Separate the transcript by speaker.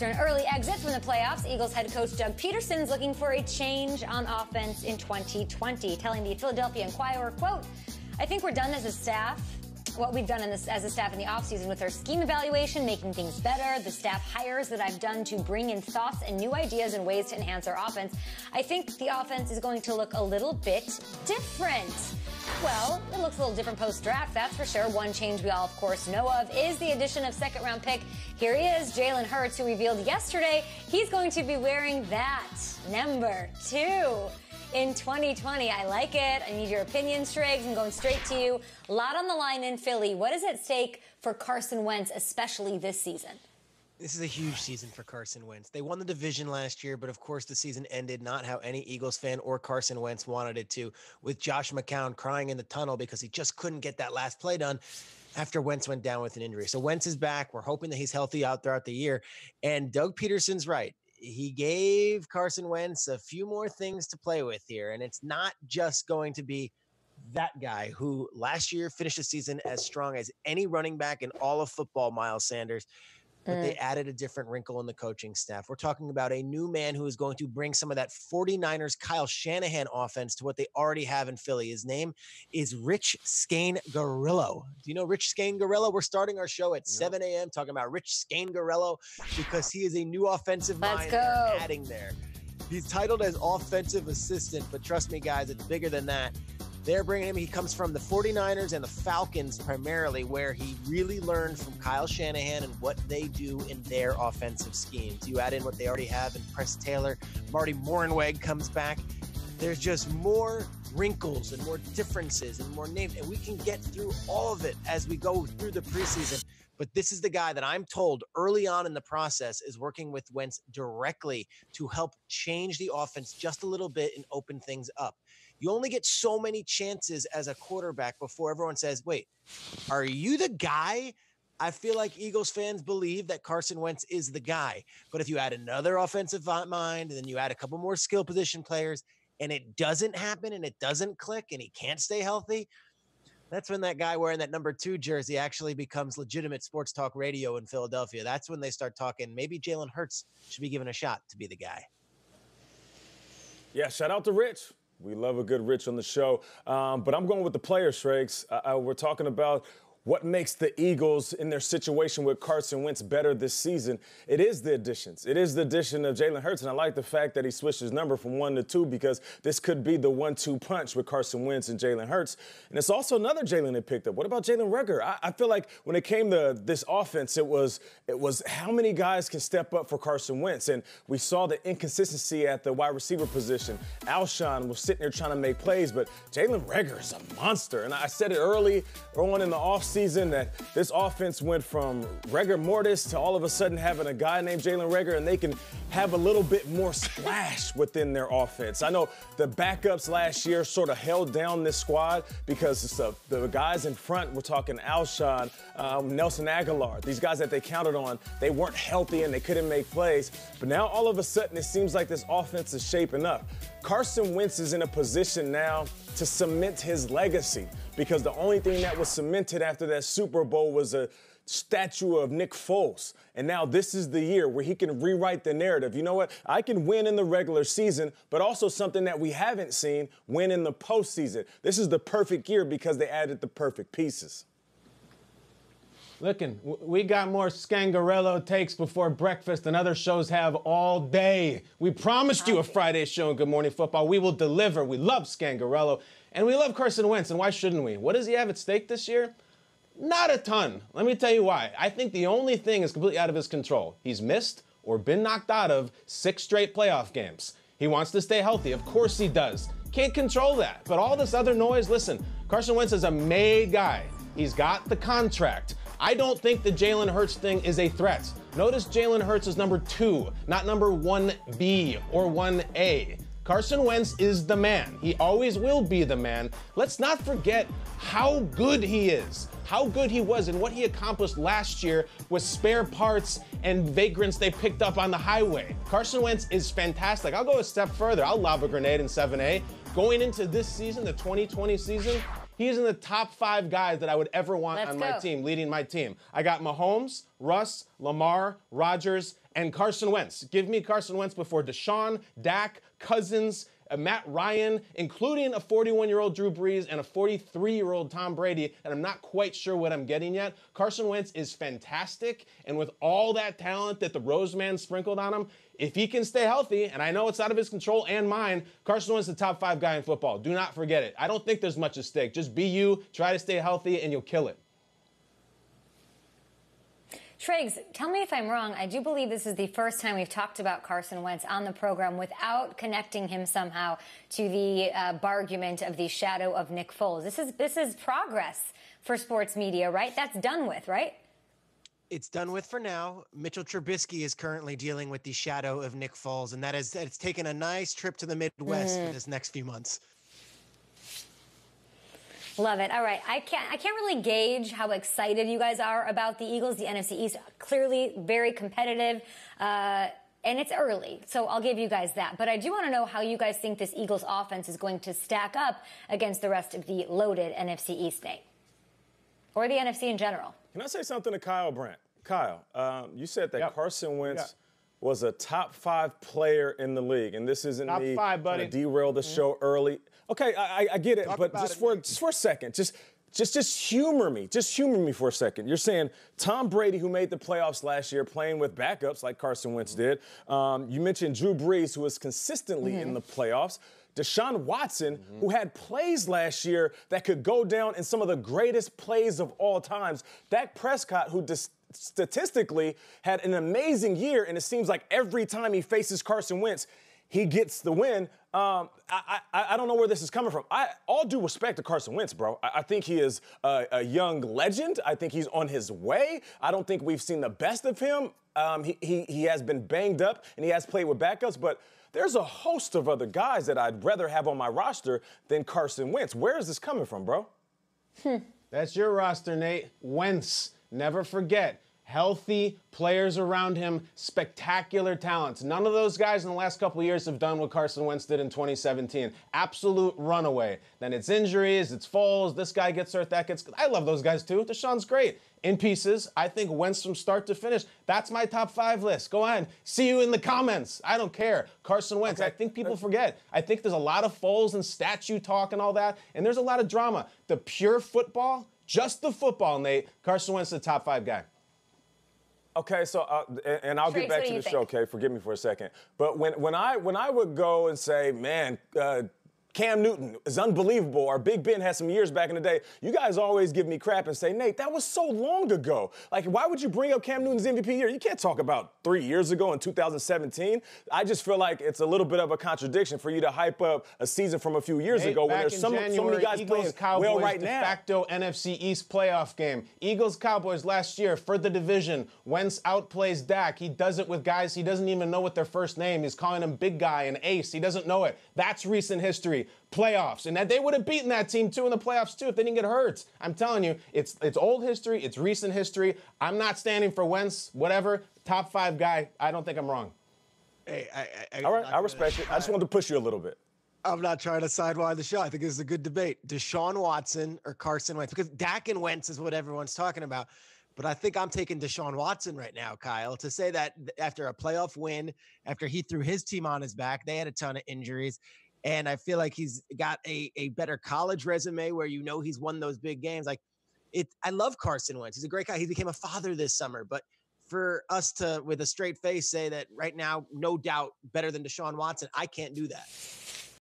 Speaker 1: After an early exit from the playoffs, Eagles head coach Doug Peterson is looking for a change on offense in 2020, telling the Philadelphia Inquirer, quote, "I think we're done as a staff. What we've done as a staff in the offseason with our scheme evaluation, making things better, the staff hires that I've done to bring in thoughts and new ideas and ways to enhance our offense. I think the offense is going to look a little bit different." Well, it looks a little different post-draft, that's for sure. One change we all, of course, know of is the addition of second-round pick. Here he is, Jalen Hurts, who revealed yesterday he's going to be wearing that number 2 in 2020. I like it. I need your opinion, Striggs. I'm going straight to you. A lot on the line in Philly. What is at stake for Carson Wentz, especially this season?
Speaker 2: This is a huge season for Carson Wentz. They won the division last year, but of course the season ended not how any Eagles fan or Carson Wentz wanted it to, with Josh McCown crying in the tunnel because he just couldn't get that last play done after Wentz went down with an injury. So Wentz is back. We're hoping that he's healthy out throughout the year. And Doug Peterson's right. He gave Carson Wentz a few more things to play with here, and it's not just going to be that guy who last year finished the season as strong as any running back in all of football, Miles Sanders. But they added a different wrinkle in the coaching staff. We're talking about a new man who is going to bring some of that 49ers Kyle Shanahan offense to what they already have in Philly. His name is Rich Scaingarello. Do you know Rich Scaingarello? We're starting our show at 7 a.m. talking about Rich Scaingarello because he is a new offensive mind they're adding there. He's titled as offensive assistant, but trust me, guys, it's bigger than that. They're bringing him. He comes from the 49ers and the Falcons primarily, where he really learned from Kyle Shanahan and what they do in their offensive schemes. You add in what they already have in Press Taylor. Marty Morenweg comes back. There's just more wrinkles and more differences and more names, and we can get through all of it as we go through the preseason. But this is the guy that I'm told early on in the process is working with Wentz directly to help change the offense just a little bit and open things up. You only get so many chances as a quarterback before everyone says, wait, are you the guy? I feel like Eagles fans believe that Carson Wentz is the guy. But if you add another offensive mind and then you add a couple more skill position players and it doesn't happen and it doesn't click and he can't stay healthy, that's when that guy wearing that number 2 jersey actually becomes legitimate sports talk radio in Philadelphia. That's when they start talking, maybe Jalen Hurts should be given a shot to be the guy.
Speaker 3: Yeah, shout out to Rich. We love a good Rich on the show. But I'm going with the players, Shrakes. We're talking about what makes the Eagles in their situation with Carson Wentz better this season. It is the additions. It is the addition of Jalen Hurts, and I like the fact that he switched his number from 1 to 2 because this could be the 1-2 punch with Carson Wentz and Jalen Hurts. And it's also another Jalen they picked up. What about Jalen Reagor? I feel like when it came to this offense, it was how many guys can step up for Carson Wentz, and we saw the inconsistency at the wide receiver position. Alshon was sitting there trying to make plays, but Jalen Reagor is a monster. And I said it early on in the offseason that this offense went from rigor mortis to all of a sudden having a guy named Jalen Reagor, and they can have a little bit more splash within their offense. I know the backups last year sort of held down this squad because the guys in front, we're talking Alshon, Nelson Aguilar, these guys that they counted on, they weren't healthy and they couldn't make plays. But now all of a sudden it seems like this offense is shaping up. Carson Wentz is in a position now to cement his legacy because the only thing that was cemented after that Super Bowl was a statue of Nick Foles. And now this is the year where he can rewrite the narrative. You know what? I can win in the regular season, but also something that we haven't seen, win in the postseason. This is the perfect year because they added the perfect pieces.
Speaker 4: Looking, we got more Scangarello takes before breakfast than other shows have all day. We promised you a Friday show in Good Morning Football. We will deliver. We love Scangarello, and we love Carson Wentz, and why shouldn't we? What does he have at stake this year? Not a ton. Let me tell you why. I think the only thing is completely out of his control. He's missed or been knocked out of 6 straight playoff games. He wants to stay healthy. Of course he does. Can't control that. But all this other noise, listen, Carson Wentz is a made guy. He's got the contract. I don't think the Jalen Hurts thing is a threat. Notice Jalen Hurts is number 2, not number 1B or 1A. Carson Wentz is the man. He always will be the man. Let's not forget how good he is, how good he was, and what he accomplished last year with spare parts and vagrants they picked up on the highway. Carson Wentz is fantastic. I'll go a step further. I'll lob a grenade in 7A. Going into this season, the 2020 season, He's in the top 5 guys that I would ever want on my team, leading my team. I got Mahomes, Russ, Lamar, Rodgers, and Carson Wentz. Give me Carson Wentz before Deshaun, Dak, Cousins, Matt Ryan, including a 41-year-old Drew Brees and a 43-year-old Tom Brady, and I'm not quite sure what I'm getting yet. Carson Wentz is fantastic, and with all that talent that the Rose Man sprinkled on him, if he can stay healthy, and I know it's out of his control and mine, Carson Wentz is the top 5 guy in football. Do not forget it. I don't think there's much at stake. Just be you, try to stay healthy, and you'll kill it.
Speaker 1: Triggs, tell me if I'm wrong. I do believe this is the first time we've talked about Carson Wentz on the program without connecting him somehow to the bargument of the shadow of Nick Foles. This is progress for sports media, right? That's done with, right?
Speaker 2: It's done with for now. Mitchell Trubisky is currently dealing with the shadow of Nick Foles, and it's taken a nice trip to the Midwest for this next few months.
Speaker 1: Love it. All right. I can't really gauge how excited you guys are about the Eagles. The NFC East, clearly very competitive, and it's early. So I'll give you guys that. But I do want to know how you guys think this Eagles offense is going to stack up against the rest of the loaded NFC East, Nate, or the NFC in general.
Speaker 3: Can I say something to Kyle Brandt? Kyle, you said that Carson Wentz was a top 5 player in the league, and this isn't
Speaker 4: top
Speaker 3: me
Speaker 4: 5, buddy.
Speaker 3: Trying to derail the show early. Okay, I get it, but just for a second, just humor me. Just humor me for a second. You're saying Tom Brady, who made the playoffs last year, playing with backups like Carson Wentz did. You mentioned Drew Brees, who was consistently in the playoffs. Deshaun Watson, who had plays last year that could go down in some of the greatest plays of all times. Dak Prescott, who statistically had an amazing year, and it seems like every time he faces Carson Wentz, he gets the win. I don't know where this is coming from. All due respect to Carson Wentz, bro. I think he is a young legend. I think he's on his way. I don't think we've seen the best of him. He has been banged up, and he has played with backups, but there's a host of other guys that I'd rather have on my roster than Carson Wentz. Where is this coming from, bro?
Speaker 4: That's your roster, Nate. Wentz. Never forget. Healthy players around him, spectacular talents. None of those guys in the last couple of years have done what Carson Wentz did in 2017. Absolute runaway. Then it's injuries, it's Foles, this guy gets hurt, that gets... I love those guys too. Deshaun's great. In pieces, I think Wentz from start to finish. That's my top 5 list. Go ahead. See you in the comments. I don't care. Carson Wentz. Okay. I think people forget. I think there's a lot of Foles and statue talk and all that, and there's a lot of drama. The pure football, just the football, Nate, Carson Wentz is the top 5 guy.
Speaker 3: Okay, so and I'll get back to the show. Okay, forgive me for a second. But when I would go and say, man, Cam Newton is unbelievable, or Big Ben had some years back in the day, you guys always give me crap and say, Nate, that was so long ago. Like, why would you bring up Cam Newton's MVP year? You can't talk about 3 years ago in 2017. I just feel like it's a little bit of a contradiction for you to hype up a season from a few years ago when there's so many guys playing well right now.
Speaker 4: De facto NFC East playoff game. Eagles-Cowboys last year for the division. Wentz outplays Dak. He does it with guys he doesn't even know what their first name. He's calling him big guy and ace. He doesn't know it. That's recent history. Playoffs, and that they would have beaten that team too in the playoffs too if they didn't get hurt. I'm telling you, it's old history, it's recent history. I'm not standing for Wentz, whatever. Top 5 guy. I don't think I'm wrong.
Speaker 2: Hey,
Speaker 3: all right, I respect it. I just wanted to push you a little bit.
Speaker 2: I'm not trying to sidewire the show. I think this is a good debate. Deshaun Watson or Carson Wentz, because Dak and Wentz is what everyone's talking about. But I think I'm taking Deshaun Watson right now, Kyle, to say that after a playoff win, after he threw his team on his back, they had a ton of injuries. And I feel like he's got a better college resume where you know he's won those big games. Like I love Carson Wentz. He's a great guy. He became a father this summer. But for us to, with a straight face, say that right now, no doubt better than Deshaun Watson, I can't do that.